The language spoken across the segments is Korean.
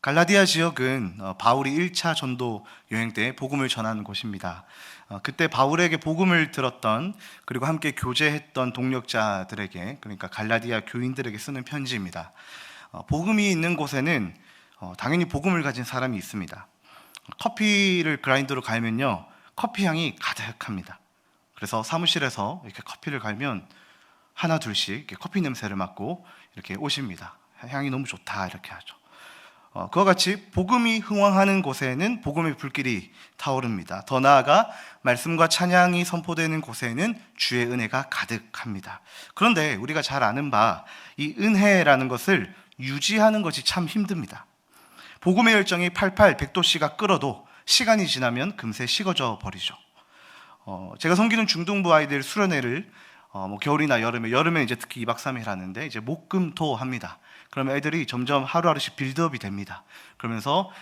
갈라디아 지역은 바울이 1차 전도 여행 때 복음을 전하는 곳입니다. 그때 바울에게 복음을 들었던 그리고 함께 교제했던 동역자들에게, 그러니까 갈라디아 교인들에게 쓰는 편지입니다. 복음이 있는 곳에는 당연히 복음을 가진 사람이 있습니다. 커피를 그라인더로 갈면요, 커피 향이 가득합니다. 그래서 사무실에서 이렇게 커피를 갈면 하나 둘씩 이렇게 커피 냄새를 맡고 이렇게 오십니다. 향이 너무 좋다 이렇게 하죠. 그와 같이 복음이 흥왕하는 곳에는 복음의 불길이 타오릅니다. 더 나아가 말씀과 찬양이 선포되는 곳에는 주의 은혜가 가득합니다. 그런데 우리가 잘 아는 바 이 은혜라는 것을 유지하는 것이 참 힘듭니다. 복음의 열정이 100도씨가 끓어도 시간이 지나면 금세 식어져 버리죠. 제가 섬기는 중등부 아이들 수련회를 겨울이나 여름에 이제 특히 2박 3일 하는데 이제 목금토 합니다. 그러면 애들이 점점 하루하루씩 빌드업이 됩니다. 그러면서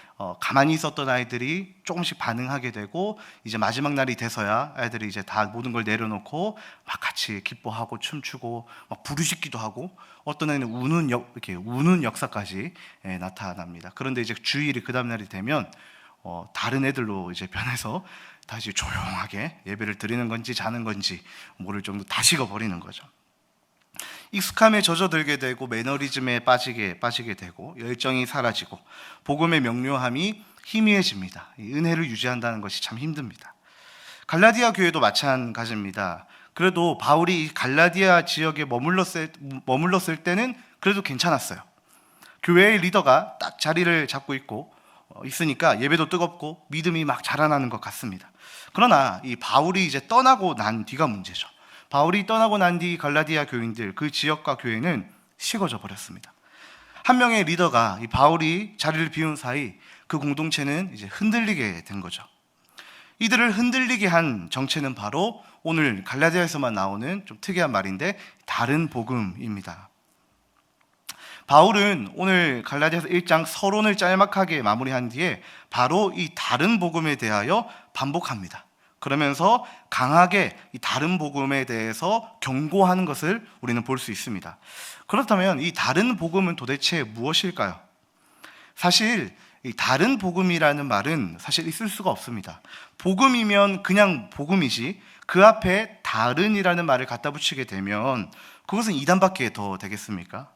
가만히 있었던 아이들이 조금씩 반응하게 되고, 이제 마지막 날이 돼서야 아이들이 이제 다 모든 걸 내려놓고 막 같이 기뻐하고 춤추고 막 부르짖기도 하고, 어떤 애는 이렇게 우는 역사까지 나타납니다. 그런데 이제 주일이 그 다음 날이 되면 다른 애들로 이제 변해서 다시 조용하게 예배를 드리는 건지 자는 건지 모를 정도 다 식어버리는 거죠. 익숙함에 젖어들게 되고 매너리즘에 빠지게 되고 열정이 사라지고 복음의 명료함이 희미해집니다. 이 은혜를 유지한다는 것이 참 힘듭니다. 갈라디아 교회도 마찬가지입니다. 그래도 바울이 갈라디아 지역에 머물렀을 때는 그래도 괜찮았어요. 교회의 리더가 딱 자리를 잡고 있으니까 예배도 뜨겁고 믿음이 막 자라나는 것 같습니다. 그러나 이 바울이 이제 떠나고 난 뒤가 문제죠. 바울이 떠나고 난 뒤 갈라디아 교인들, 그 지역과 교회는 식어져 버렸습니다. 한 명의 리더가 이 바울이 자리를 비운 사이 그 공동체는 이제 흔들리게 된 거죠. 이들을 흔들리게 한 정체는 바로 오늘 갈라디아에서만 나오는 좀 특이한 말인데 다른 복음입니다. 바울은 오늘 갈라디아서 1장 서론을 짤막하게 마무리한 뒤에 바로 이 다른 복음에 대하여 반복합니다. 그러면서 강하게 이 다른 복음에 대해서 경고하는 것을 우리는 볼 수 있습니다. 그렇다면 이 다른 복음은 도대체 무엇일까요? 사실 이 다른 복음이라는 말은 사실 있을 수가 없습니다. 복음이면 그냥 복음이지 그 앞에 다른이라는 말을 갖다 붙이게 되면 그것은 이단밖에 더 되겠습니까?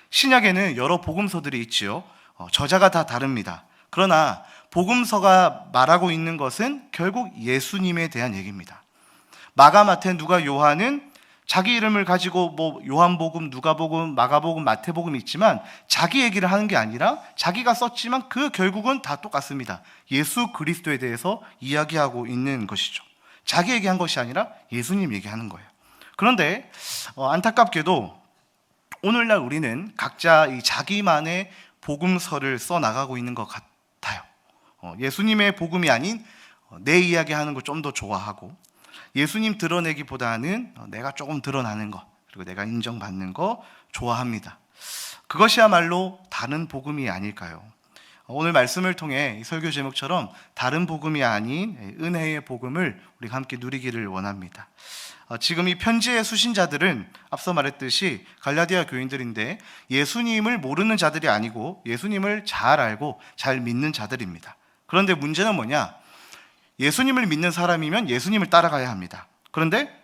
신약에는 여러 복음서들이 있지요. 저자가 다 다릅니다. 그러나 복음서가 말하고 있는 것은 결국 예수님에 대한 얘기입니다. 마가, 마태, 누가, 요한은 자기 이름을 가지고 요한복음, 누가복음, 마가복음, 마태복음이 있지만 자기 얘기를 하는 게 아니라 자기가 썼지만 그 결국은 다 똑같습니다. 예수 그리스도에 대해서 이야기하고 있는 것이죠. 자기 얘기한 것이 아니라 예수님 얘기하는 거예요. 그런데 안타깝게도 오늘날 우리는 각자 이 자기만의 복음서를 써나가고 있는 것 같아요. 예수님의 복음이 아닌 내 이야기하는 거 좀 더 좋아하고, 예수님 드러내기보다는 내가 조금 드러나는 거, 그리고 내가 인정받는 거 좋아합니다. 그것이야말로 다른 복음이 아닐까요? 오늘 말씀을 통해 설교 제목처럼 다른 복음이 아닌 은혜의 복음을 우리가 함께 누리기를 원합니다. 지금 이 편지의 수신자들은 앞서 말했듯이 갈라디아 교인들인데 예수님을 모르는 자들이 아니고 예수님을 잘 알고 잘 믿는 자들입니다. 그런데 문제는 뭐냐? 예수님을 믿는 사람이면 예수님을 따라가야 합니다. 그런데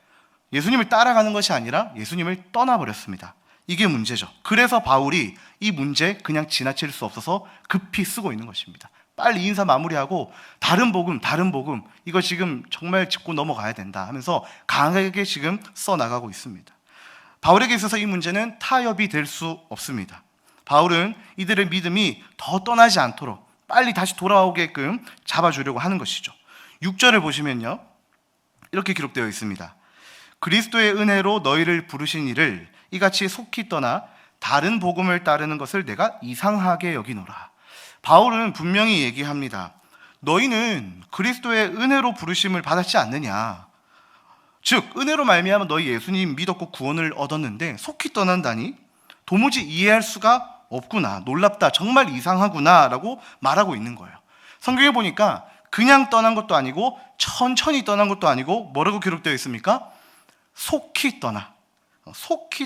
예수님을 따라가는 것이 아니라 예수님을 떠나버렸습니다. 이게 문제죠. 그래서 바울이 이 문제 그냥 지나칠 수 없어서 급히 쓰고 있는 것입니다. 빨리 인사 마무리하고 다른 복음 이거 지금 정말 짚고 넘어가야 된다 하면서 강하게 지금 써나가고 있습니다. 바울에게 있어서 이 문제는 타협이 될 수 없습니다. 바울은 이들의 믿음이 더 떠나지 않도록 빨리 다시 돌아오게끔 잡아주려고 하는 것이죠. 6절을 보시면요, 이렇게 기록되어 있습니다. 그리스도의 은혜로 너희를 부르신 이를 이같이 속히 떠나 다른 복음을 따르는 것을 내가 이상하게 여기노라. 바울은 분명히 얘기합니다. 너희는 그리스도의 은혜로 부르심을 받았지 않느냐. 즉 은혜로 말미암아 너희 예수님 믿었고 구원을 얻었는데 속히 떠난다니 도무지 이해할 수가 없구나, 놀랍다, 정말 이상하구나 라고 말하고 있는 거예요. 성경에 보니까 그냥 떠난 것도 아니고 천천히 떠난 것도 아니고 뭐라고 기록되어 있습니까? 속히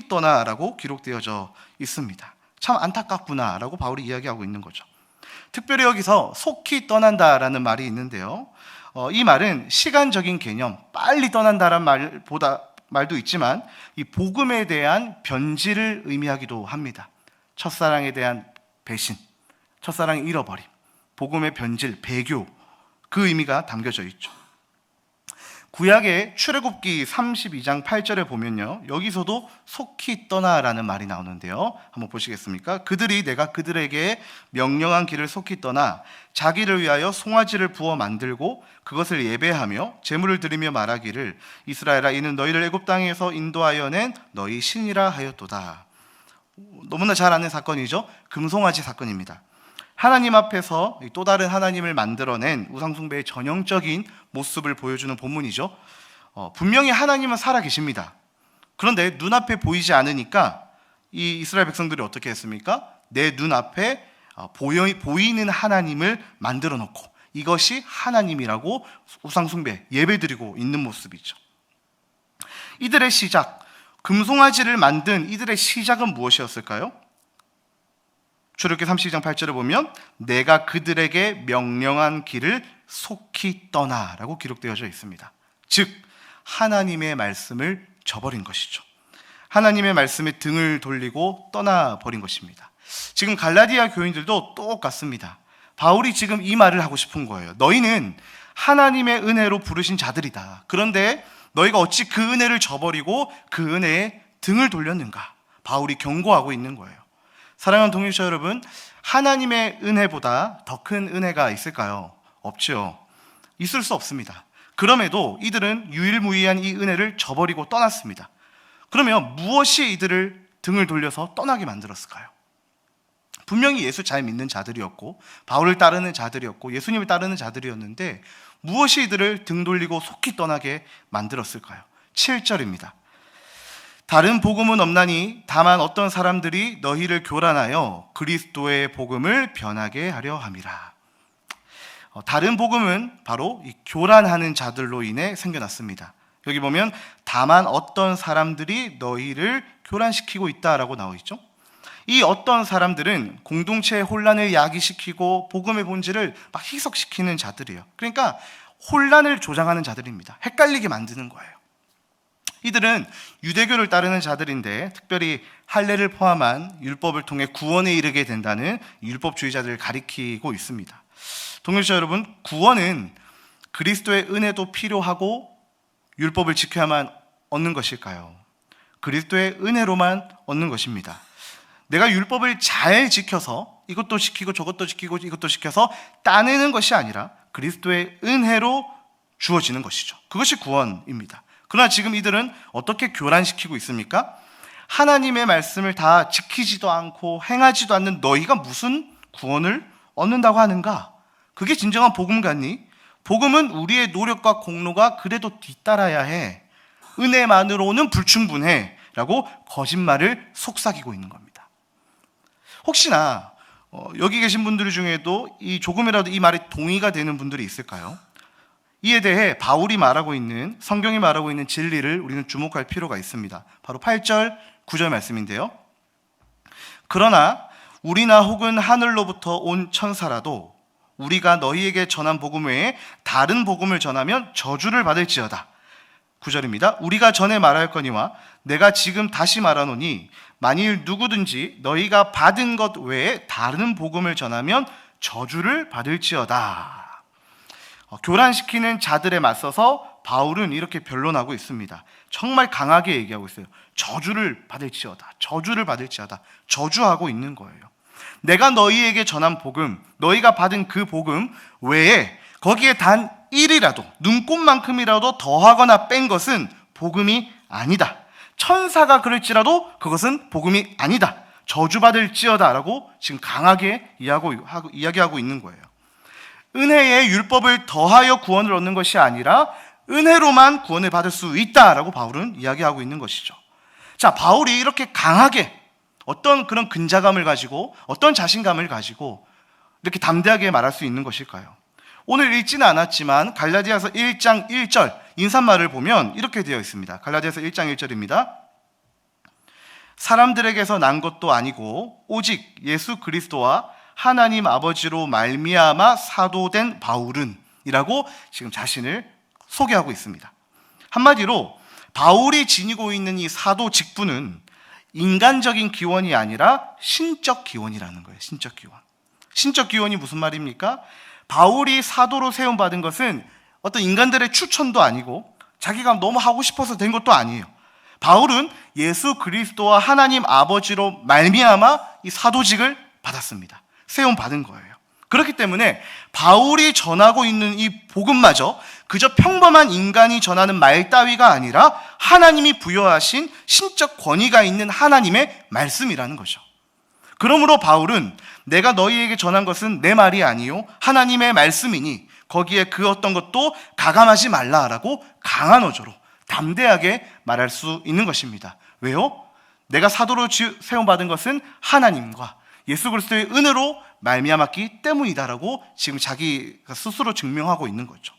떠나라고 기록되어져 있습니다. 참 안타깝구나 라고 바울이 이야기하고 있는 거죠. 특별히 여기서 속히 떠난다라는 말이 있는데요. 이 말은 시간적인 개념, 빨리 떠난다라는 말도 있지만 이 복음에 대한 변질을 의미하기도 합니다. 첫사랑에 대한 배신, 첫사랑의 잃어버림, 복음의 변질, 배교, 그 의미가 담겨져 있죠. 구약의 출애굽기 32장 8절에 보면요, 여기서도 속히 떠나라는 말이 나오는데요. 한번 보시겠습니까? 그들이 내가 그들에게 명령한 길을 속히 떠나 자기를 위하여 송아지를 부어 만들고 그것을 예배하며 제물을 드리며 말하기를 이스라엘아 이는 너희를 애굽 땅에서 인도하여 낸 너희 신이라 하였도다. 너무나 잘 아는 사건이죠. 금송아지 사건입니다. 하나님 앞에서 또 다른 하나님을 만들어낸 우상숭배의 전형적인 모습을 보여주는 본문이죠. 분명히 하나님은 살아계십니다. 그런데 눈앞에 보이지 않으니까 이 이스라엘 백성들이 어떻게 했습니까? 내 눈앞에 보이는 하나님을 만들어 놓고 이것이 하나님이라고 우상숭배, 예배드리고 있는 모습이죠. 이들의 시작, 금송아지를 만든 이들의 시작은 무엇이었을까요? 출애굽기 32장 8절에 보면 내가 그들에게 명령한 길을 속히 떠나라고 기록되어져 있습니다. 즉 하나님의 말씀을 저버린 것이죠. 하나님의 말씀에 등을 돌리고 떠나버린 것입니다. 지금 갈라디아 교인들도 똑같습니다. 바울이 지금 이 말을 하고 싶은 거예요. 너희는 하나님의 은혜로 부르신 자들이다. 그런데 너희가 어찌 그 은혜를 저버리고 그 은혜에 등을 돌렸는가? 바울이 경고하고 있는 거예요. 사랑하는 동역자 여러분, 하나님의 은혜보다 더 큰 은혜가 있을까요? 없죠. 있을 수 없습니다. 그럼에도 이들은 유일무이한 이 은혜를 저버리고 떠났습니다. 그러면 무엇이 이들을 등을 돌려서 떠나게 만들었을까요? 분명히 예수 잘 믿는 자들이었고 바울을 따르는 자들이었고 예수님을 따르는 자들이었는데 무엇이 이들을 등 돌리고 속히 떠나게 만들었을까요? 7절입니다. 다른 복음은 없나니 다만 어떤 사람들이 너희를 교란하여 그리스도의 복음을 변하게 하려 함이라. 다른 복음은 바로 이 교란하는 자들로 인해 생겨났습니다. 여기 보면 다만 어떤 사람들이 너희를 교란시키고 있다라고 나와 있죠. 이 어떤 사람들은 공동체의 혼란을 야기시키고 복음의 본질을 막 희석시키는 자들이에요. 그러니까 혼란을 조장하는 자들입니다. 헷갈리게 만드는 거예요. 이들은 유대교를 따르는 자들인데 특별히 할례를 포함한 율법을 통해 구원에 이르게 된다는 율법주의자들을 가리키고 있습니다. 동역자 여러분, 구원은 그리스도의 은혜도 필요하고 율법을 지켜야만 얻는 것일까요? 그리스도의 은혜로만 얻는 것입니다. 내가 율법을 잘 지켜서 이것도 지키고 저것도 지키고 이것도 지켜서 따내는 것이 아니라 그리스도의 은혜로 주어지는 것이죠. 그것이 구원입니다. 그러나 지금 이들은 어떻게 교란시키고 있습니까? 하나님의 말씀을 다 지키지도 않고 행하지도 않는 너희가 무슨 구원을 얻는다고 하는가? 그게 진정한 복음 같니? 복음은 우리의 노력과 공로가 그래도 뒤따라야 해. 은혜만으로는 불충분해. 라고 거짓말을 속삭이고 있는 겁니다. 혹시나 여기 계신 분들 중에도 조금이라도 이 말이 동의가 되는 분들이 있을까요? 이에 대해 바울이 말하고 있는, 성경이 말하고 있는 진리를 우리는 주목할 필요가 있습니다. 바로 8절, 9절 말씀인데요. 그러나 우리나 혹은 하늘로부터 온 천사라도 우리가 너희에게 전한 복음 외에 다른 복음을 전하면 저주를 받을지어다. 9절입니다. 우리가 전에 말할거니와 내가 지금 다시 말하노니 만일 누구든지 너희가 받은 것 외에 다른 복음을 전하면 저주를 받을지어다. 교란시키는 자들에 맞서서 바울은 이렇게 변론하고 있습니다. 정말 강하게 얘기하고 있어요. 저주를 받을지어다. 저주를 받을지어다. 저주하고 있는 거예요. 내가 너희에게 전한 복음, 너희가 받은 그 복음 외에 거기에 단 1이라도, 눈꼽만큼이라도 더하거나 뺀 것은 복음이 아니다. 천사가 그럴지라도 그것은 복음이 아니다. 저주받을지어다 라고 지금 강하게 이야기하고 있는 거예요. 은혜에 율법을 더하여 구원을 얻는 것이 아니라 은혜로만 구원을 받을 수 있다라고 바울은 이야기하고 있는 것이죠. 자, 바울이 이렇게 강하게 어떤 그런 근자감을 가지고 어떤 자신감을 가지고 이렇게 담대하게 말할 수 있는 것일까요? 오늘 읽지는 않았지만 갈라디아서 1장 1절 인사말을 보면 이렇게 되어 있습니다. 갈라디아서 1장 1절입니다. 사람들에게서 난 것도 아니고 오직 예수 그리스도와 하나님 아버지로 말미암아 사도된 바울은 이라고 지금 자신을 소개하고 있습니다. 한마디로 바울이 지니고 있는 이 사도 직분은 인간적인 기원이 아니라 신적 기원이라는 거예요. 신적 기원. 신적 기원이 무슨 말입니까? 바울이 사도로 세움받은 것은 어떤 인간들의 추천도 아니고 자기가 너무 하고 싶어서 된 것도 아니에요. 바울은 예수 그리스도와 하나님 아버지로 말미암아 이 사도직을 받았습니다. 세움받은 거예요. 그렇기 때문에 바울이 전하고 있는 이 복음마저 그저 평범한 인간이 전하는 말 따위가 아니라 하나님이 부여하신 신적 권위가 있는 하나님의 말씀이라는 거죠. 그러므로 바울은 내가 너희에게 전한 것은 내 말이 아니요 하나님의 말씀이니 거기에 그 어떤 것도 가감하지 말라라고 강한 어조로 담대하게 말할 수 있는 것입니다. 왜요? 내가 사도로 세움받은 것은 하나님과 예수 그리스도의 은혜로 말미암았기 때문이다라고 지금 자기가 스스로 증명하고 있는 거죠.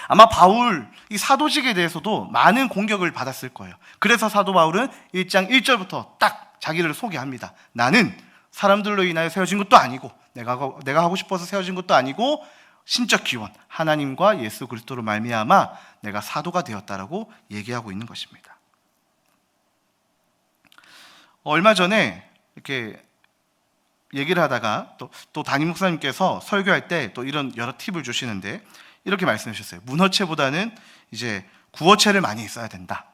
아마 바울 이 사도직에 대해서도 많은 공격을 받았을 거예요. 그래서 사도 바울은 1장 1절부터 딱 자기를 소개합니다. 나는 사람들로 인하여 세워진 것도 아니고 내가 하고 싶어서 세워진 것도 아니고 신적 기원 하나님과 예수 그리스도로 말미암아 내가 사도가 되었다라고 얘기하고 있는 것입니다. 얼마 전에 이렇게 얘기를 하다가 또 담임 목사님께서 설교할 때 또 이런 여러 팁을 주시는데 이렇게 말씀해 주셨어요. 문어체보다는 이제 구어체를 많이 써야 된다.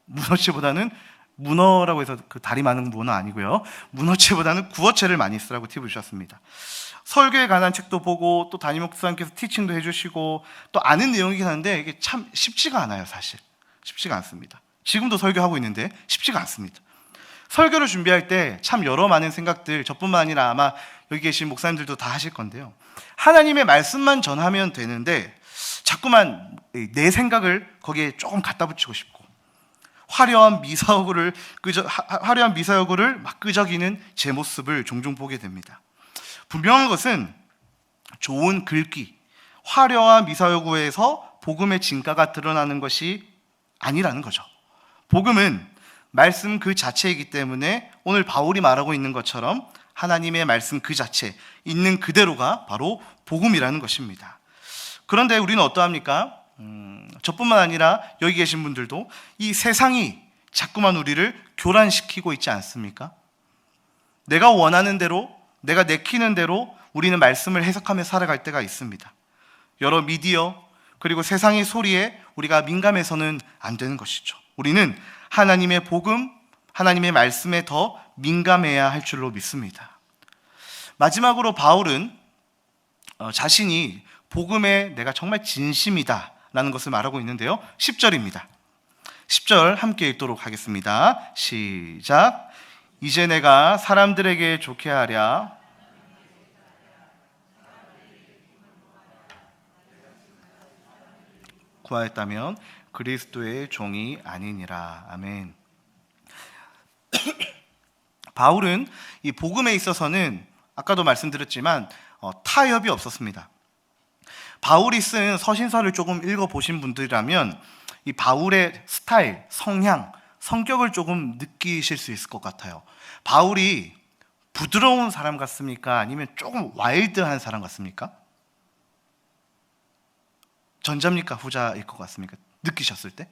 문어체보다는 문어라고 해서 그 다리 많은 문어 아니고요. 문어체보다는 구어체를 많이 쓰라고 팁을 주셨습니다. 설교에 관한 책도 보고 또 담임 목사님께서 티칭도 해주시고 또 아는 내용이긴 한데 이게 참 쉽지가 않아요. 사실 쉽지가 않습니다. 지금도 설교하고 있는데 쉽지가 않습니다. 설교를 준비할 때 참 여러 많은 생각들 저뿐만 아니라 아마 여기 계신 목사님들도 다 하실 건데요. 하나님의 말씀만 전하면 되는데 자꾸만 내 생각을 거기에 조금 갖다 붙이고 싶고 화려한 미사여구를 막 끄적이는 제 모습을 종종 보게 됩니다. 분명한 것은 좋은 글귀, 화려한 미사여구에서 복음의 진가가 드러나는 것이 아니라는 거죠. 복음은 말씀 그 자체이기 때문에 오늘 바울이 말하고 있는 것처럼 하나님의 말씀 그 자체, 있는 그대로가 바로 복음이라는 것입니다. 그런데 우리는 어떠합니까? 저뿐만 아니라 여기 계신 분들도 이 세상이 자꾸만 우리를 교란시키고 있지 않습니까? 내가 원하는 대로, 내가 내키는 대로 우리는 말씀을 해석하며 살아갈 때가 있습니다. 여러 미디어 그리고 세상의 소리에 우리가 민감해서는 안 되는 것이죠. 우리는 하나님의 복음, 하나님의 말씀에 더 민감해야 할 줄로 믿습니다. 마지막으로 바울은 자신이 복음에 내가 정말 진심이다 라는 것을 말하고 있는데요. 10절입니다. 10절 함께 읽도록 하겠습니다. 시작. 이제 내가 사람들에게 좋게 하랴 구하였다면 그리스도의 종이 아니니라. 아멘. 바울은 이 복음에 있어서는 아까도 말씀드렸지만 타협이 없었습니다. 바울이 쓴 서신서를 조금 읽어보신 분들이라면 이 바울의 스타일, 성향, 성격을 조금 느끼실 수 있을 것 같아요. 바울이 부드러운 사람 같습니까? 아니면 조금 와일드한 사람 같습니까? 전자입니까? 후자일 것 같습니까? 느끼셨을 때?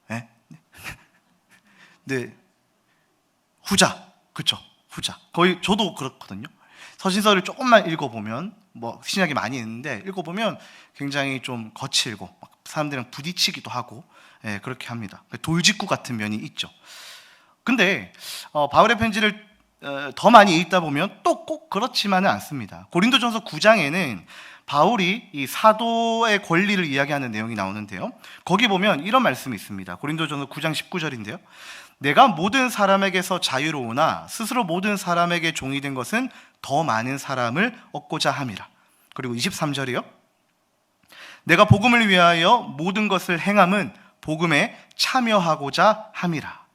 네? 네. 후자. 그쵸? 후자. 거의 저도 그렇거든요. 서신서를 조금만 읽어보면 신약이 많이 있는데 읽어보면 굉장히 좀 거칠고 사람들이랑 부딪히기도 하고 그렇게 합니다. 돌직구 같은 면이 있죠. 근데 바울의 편지를 더 많이 읽다 보면 또 꼭 그렇지만은 않습니다. 고린도전서 9장에는 바울이 이 사도의 권리를 이야기하는 내용이 나오는데요. 거기 보면 이런 말씀이 있습니다. 고린도전서 9장 19절인데요. 내가 모든 사람에게서 자유로우나 스스로 모든 사람에게 종이 된 것은 더 많은 사람을 얻고자 함이라. 그리고 23절이요. 내가 복음을 위하여 모든 것을 행함은 복음에 참여하고자 함이라.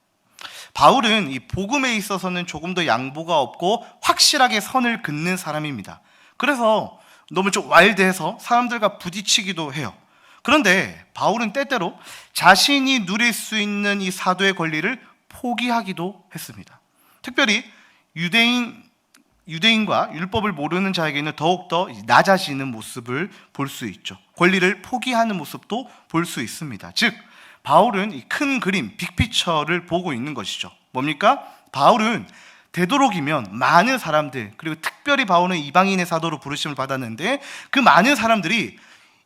바울은 이 복음에 있어서는 조금 더 양보가 없고 확실하게 선을 긋는 사람입니다. 그래서 너무 좀 와일드해서 사람들과 부딪히기도 해요. 그런데 바울은 때때로 자신이 누릴 수 있는 이 사도의 권리를 포기하기도 했습니다. 특별히 유대인과 율법을 모르는 자에게는 더욱더 낮아지는 모습을 볼 수 있죠. 권리를 포기하는 모습도 볼 수 있습니다. 즉 바울은 이 큰 그림, 빅피처를 보고 있는 것이죠. 뭡니까? 바울은 되도록이면 많은 사람들, 그리고 특별히 바울은 이방인의 사도로 부르심을 받았는데 그 많은 사람들이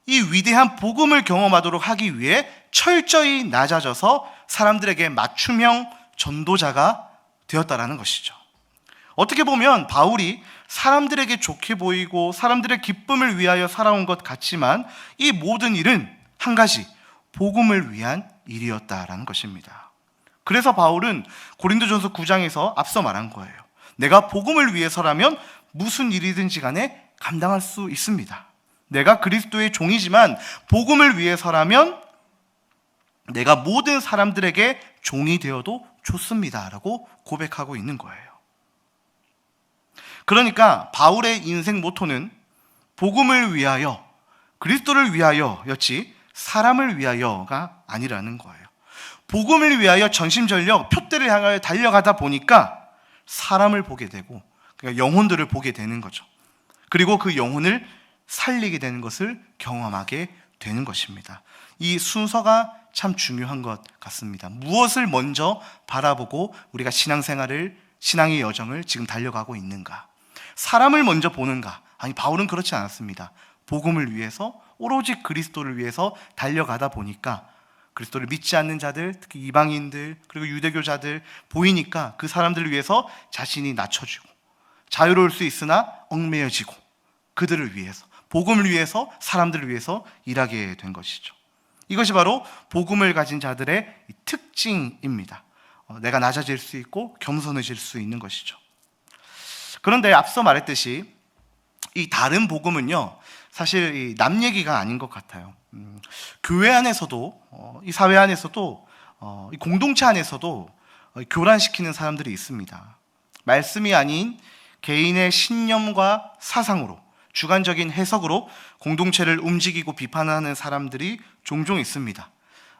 이 위대한 복음을 경험하도록 하기 위해 철저히 낮아져서 사람들에게 맞춤형 전도자가 되었다라는 것이죠. 어떻게 보면 바울이 사람들에게 좋게 보이고 사람들의 기쁨을 위하여 살아온 것 같지만 이 모든 일은 한 가지, 복음을 위한 일이었다라는 것입니다. 그래서 바울은 고린도전서 9장에서 앞서 말한 거예요. 내가 복음을 위해서라면 무슨 일이든지 간에 감당할 수 있습니다. 내가 그리스도의 종이지만 복음을 위해서라면 내가 모든 사람들에게 종이 되어도 좋습니다 라고 고백하고 있는 거예요. 그러니까 바울의 인생 모토는 복음을 위하여, 그리스도를 위하여였지 사람을 위하여가 아니라는 거예요. 복음을 위하여 전심전력 표대를 향하여 달려가다 보니까 사람을 보게 되고, 그러니까 영혼들을 보게 되는 거죠. 그리고 그 영혼을 살리게 되는 것을 경험하게 되는 것입니다. 이 순서가 참 중요한 것 같습니다. 무엇을 먼저 바라보고 우리가 신앙의 여정을 지금 달려가고 있는가? 사람을 먼저 보는가? 아니, 바울은 그렇지 않았습니다. 복음을 위해서, 오로지 그리스도를 위해서 달려가다 보니까 그리스도를 믿지 않는 자들, 특히 이방인들, 그리고 유대교자들 보이니까 그 사람들을 위해서 자신이 낮춰지고 자유로울 수 있으나 얽매여지고 그들을 위해서, 복음을 위해서, 사람들을 위해서 일하게 된 것이죠. 이것이 바로 복음을 가진 자들의 특징입니다. 내가 낮아질 수 있고 겸손해질 수 있는 것이죠. 그런데 앞서 말했듯이 이 다른 복음은요, 사실 남 얘기가 아닌 것 같아요. 교회 안에서도, 이 사회 안에서도, 이 공동체 안에서도 교란시키는 사람들이 있습니다. 말씀이 아닌 개인의 신념과 사상으로, 주관적인 해석으로 공동체를 움직이고 비판하는 사람들이 종종 있습니다.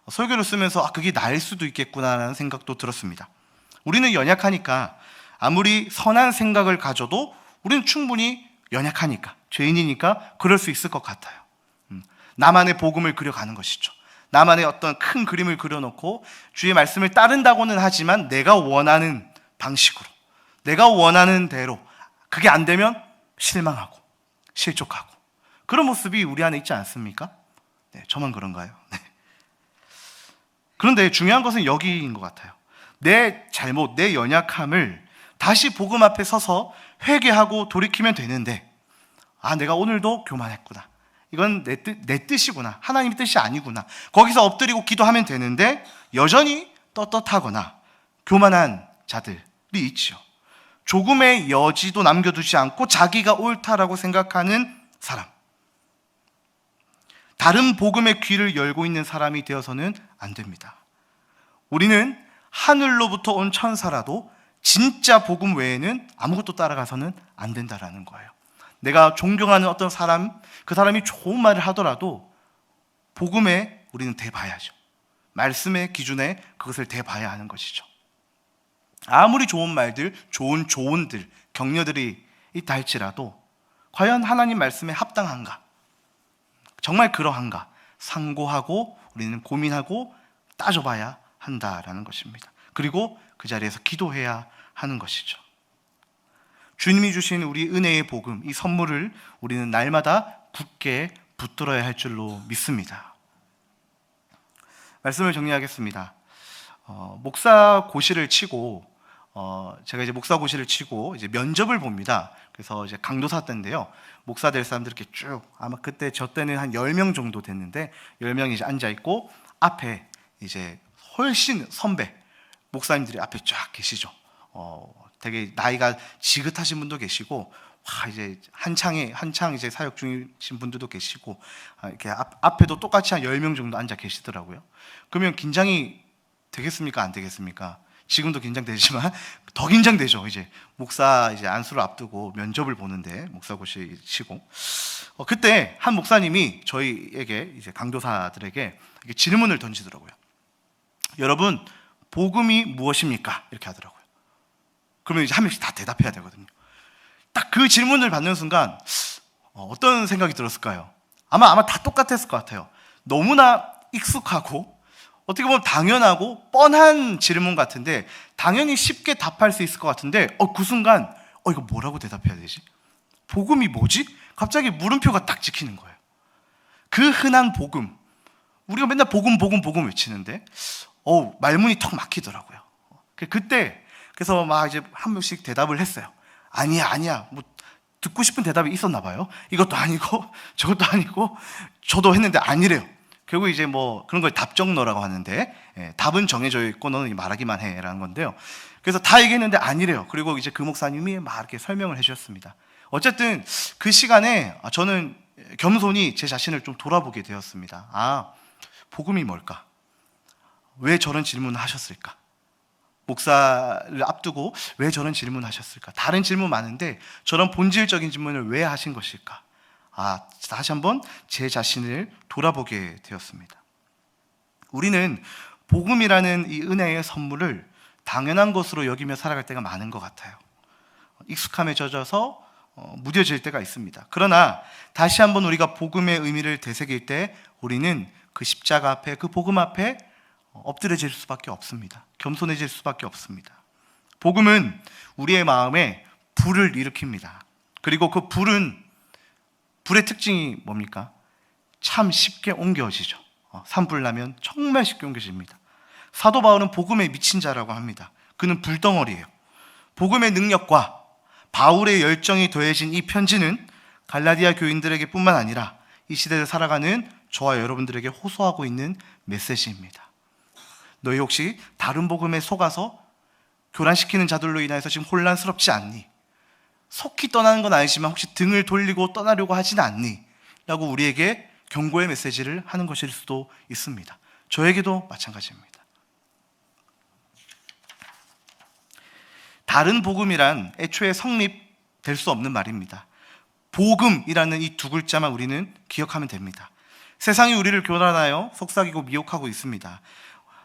설교를 쓰면서 그게 나일 수도 있겠구나라는 생각도 들었습니다. 우리는 연약하니까 아무리 선한 생각을 가져도 우리는 충분히 연약하니까, 죄인이니까 그럴 수 있을 것 같아요. 나만의 복음을 그려가는 것이죠. 나만의 어떤 큰 그림을 그려놓고 주의 말씀을 따른다고는 하지만 내가 원하는 방식으로, 내가 원하는 대로, 그게 안 되면 실망하고 실족하고, 그런 모습이 우리 안에 있지 않습니까? 네, 저만 그런가요? 네. 그런데 중요한 것은 여기인 것 같아요. 내 잘못, 내 연약함을 다시 복음 앞에 서서 회개하고 돌이키면 되는데, 내가 오늘도 교만했구나, 이건 내 뜻이구나, 하나님의 뜻이 아니구나, 거기서 엎드리고 기도하면 되는데 여전히 떳떳하거나 교만한 자들이 있죠. 조금의 여지도 남겨두지 않고 자기가 옳다라고 생각하는 사람, 다른 복음의 귀를 열고 있는 사람이 되어서는 안 됩니다. 우리는 하늘로부터 온 천사라도 진짜 복음 외에는 아무것도 따라가서는 안 된다라는 거예요. 내가 존경하는 어떤 사람, 그 사람이 좋은 말을 하더라도 복음에 우리는 대봐야죠. 말씀의 기준에 그것을 대봐야 하는 것이죠. 아무리 좋은 말들, 좋은 조언들, 격려들이 있다 할지라도 과연 하나님 말씀에 합당한가? 정말 그러한가? 상고하고 우리는 고민하고 따져봐야 한다라는 것입니다. 그리고 그 자리에서 기도해야 하는 것이죠. 주님이 주신 우리 은혜의 복음, 이 선물을 우리는 날마다 굳게 붙들어야 할 줄로 믿습니다. 말씀을 정리하겠습니다. 목사고시를 치고, 제가 이제 목사고시를 치고 이제 면접을 봅니다. 그래서 이제 강도사 때인데요, 목사 될 사람들 이렇게 쭉, 아마 그때 저 때는 한 10명 정도 됐는데 10명이 이제 앉아 있고 앞에 이제 훨씬 선배 목사님들이 앞에 쫙 계시죠. 되게 나이가 지긋하신 분도 계시고, 이제 한창 이제 사역 중이신 분들도 계시고, 이렇게 앞에도 똑같이 한 10명 정도 앉아 계시더라고요. 그러면 긴장이 되겠습니까? 안 되겠습니까? 지금도 긴장되지만 더 긴장되죠. 이제 목사 이제 안수를 앞두고 면접을 보는데, 목사고시 치고, 그때 한 목사님이 저희에게, 이제 강도사들에게 이렇게 질문을 던지더라고요. 여러분, 복음이 무엇입니까? 이렇게 하더라고요. 그러면 이제 한 명씩 다 대답해야 되거든요. 딱 그 질문을 받는 순간 어떤 생각이 들었을까요? 아마 다 똑같았을 것 같아요. 너무나 익숙하고 어떻게 보면 당연하고 뻔한 질문 같은데 당연히 쉽게 답할 수 있을 것 같은데 그 순간 이거 뭐라고 대답해야 되지? 복음이 뭐지? 갑자기 물음표가 딱 찍히는 거예요. 그 흔한 복음, 우리가 맨날 복음 외치는데 말문이 턱 막히더라고요. 그때 그래서 막 이제 한 명씩 대답을 했어요. 아니야 뭐 듣고 싶은 대답이 있었나 봐요. 이것도 아니고 저것도 아니고 저도 했는데 아니래요. 결국 이제 뭐 그런 걸 답정너라고 하는데 답은 정해져 있고 너는 말하기만 해라는 건데요. 그래서 다 얘기했는데 아니래요. 그리고 이제 그 목사님이 막 이렇게 설명을 해주셨습니다. 어쨌든 그 시간에 저는 겸손히 제 자신을 좀 돌아보게 되었습니다. 복음이 뭘까? 왜 저런 질문을 하셨을까? 목사를 앞두고 왜 저런 질문을 하셨을까? 다른 질문 많은데 저런 본질적인 질문을 왜 하신 것일까? 다시 한번 제 자신을 돌아보게 되었습니다. 우리는 복음이라는 이 은혜의 선물을 당연한 것으로 여기며 살아갈 때가 많은 것 같아요. 익숙함에 젖어서 무뎌질 때가 있습니다. 그러나 다시 한번 우리가 복음의 의미를 되새길 때 우리는 그 십자가 앞에, 그 복음 앞에 엎드려질 수밖에 없습니다. 겸손해질 수밖에 없습니다. 복음은 우리의 마음에 불을 일으킵니다. 그리고 그 불의 특징이 뭡니까? 참 쉽게 옮겨지죠. 산불나면 정말 쉽게 옮겨집니다. 사도 바울은 복음에 미친 자라고 합니다. 그는 불덩어리예요. 복음의 능력과 바울의 열정이 더해진 이 편지는 갈라디아 교인들에게 뿐만 아니라 이 시대를 살아가는 저와 여러분들에게 호소하고 있는 메시지입니다. 너희 혹시 다른 복음에 속아서 교란시키는 자들로 인해서 지금 혼란스럽지 않니? 속히 떠나는 건 아니지만 혹시 등을 돌리고 떠나려고 하진 않니? 라고 우리에게 경고의 메시지를 하는 것일 수도 있습니다. 저에게도 마찬가지입니다. 다른 복음이란 애초에 성립될 수 없는 말입니다. 복음이라는 이 두 글자만 우리는 기억하면 됩니다. 세상이 우리를 교란하여 속삭이고 미혹하고 있습니다.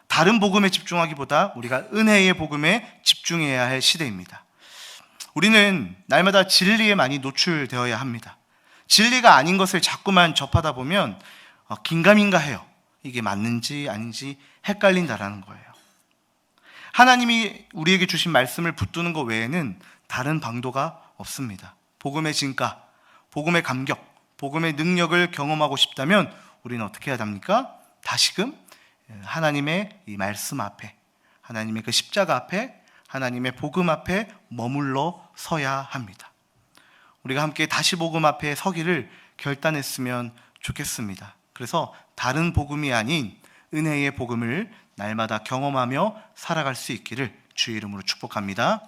다른 복음에 집중하기보다 우리가 은혜의 복음에 집중해야 할 시대입니다. 우리는 날마다 진리에 많이 노출되어야 합니다. 진리가 아닌 것을 자꾸만 접하다 보면 긴가민가해요. 이게 맞는지 아닌지 헷갈린다라는 거예요. 하나님이 우리에게 주신 말씀을 붙드는 것 외에는 다른 방도가 없습니다. 복음의 진가, 복음의 감격, 복음의 능력을 경험하고 싶다면 우리는 어떻게 해야 합니까? 다시금 하나님의 이 말씀 앞에, 하나님의 그 십자가 앞에, 하나님의 복음 앞에 머물러 서야 합니다. 우리가 함께 다시 복음 앞에 서기를 결단했으면 좋겠습니다. 그래서 다른 복음이 아닌 은혜의 복음을 날마다 경험하며 살아갈 수 있기를 주의 이름으로 축복합니다.